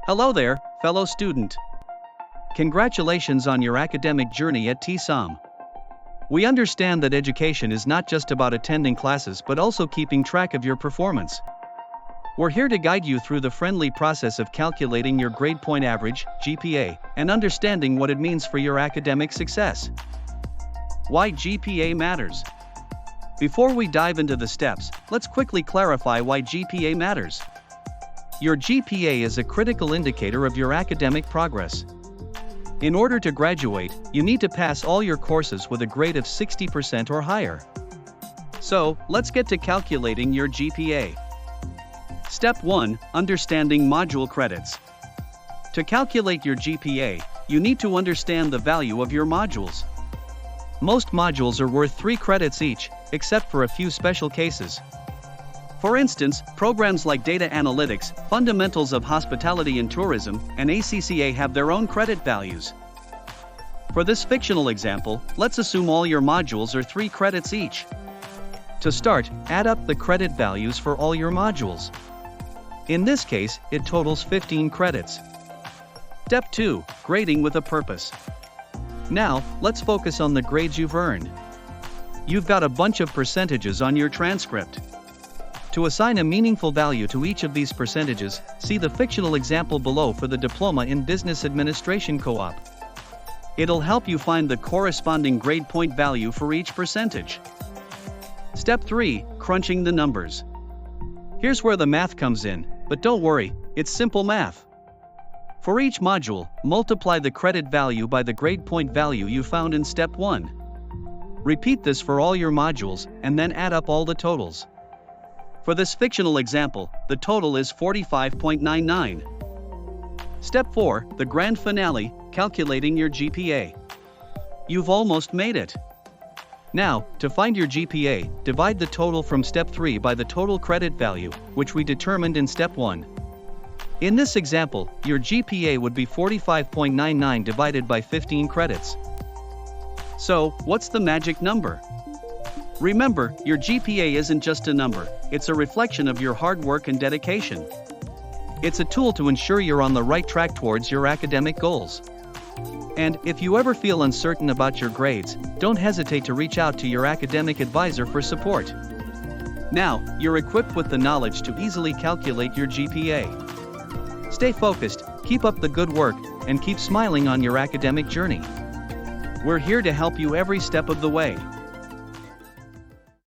Hello there, fellow student. Congratulations on your academic journey at TSoM. We understand that education is not just about attending classes but also keeping track of your performance. We're here to guide you through the friendly process of calculating your grade point average, GPA, and understanding what it means for your academic success. Why GPA matters. Before we dive into the steps, let's quickly clarify why GPA matters. Your GPA is a critical indicator of your academic progress. In order to graduate, you need to pass all your courses with a grade of 60% or higher. So, let's get to calculating your GPA. Step 1. Understanding module credits. To calculate your GPA, you need to understand the value of your modules. Most modules are worth 3 credits each, except for a few special cases. For instance, programs like Data Analytics, Fundamentals of Hospitality and Tourism, and ACCA have their own credit values. For this fictional example, let's assume all your modules are 3 credits each. To start, add up the credit values for all your modules. In this case, it totals 15 credits. Step 2. Grading with a purpose. Now, let's focus on the grades you've earned. You've got a bunch of percentages on your transcript. To assign a meaningful value to each of these percentages, see the fictional example below for the Diploma in Business Administration Co-op. It'll help you find the corresponding grade point value for each percentage. Step 3. Crunching the numbers. Here's where the math comes in, but don't worry, it's simple math. For each module, multiply the credit value by the grade point value you found in Step 1. Repeat this for all your modules, and then add up all the totals. For this fictional example, the total is 45.99. Step 4. The grand finale, calculating your GPA. You've almost made it. Now, to find your GPA, divide the total from Step 3 by the total credit value, which we determined in Step 1. In this example, your GPA would be 45.99 divided by 15 credits. So, what's the magic number? Remember, your GPA isn't just a number, it's a reflection of your hard work and dedication. It's a tool to ensure you're on the right track towards your academic goals. And if you ever feel uncertain about your grades, don't hesitate to reach out to your academic advisor for support. Now, you're equipped with the knowledge to easily calculate your GPA. Stay focused, keep up the good work, and keep smiling on your academic journey. We're here to help you every step of the way.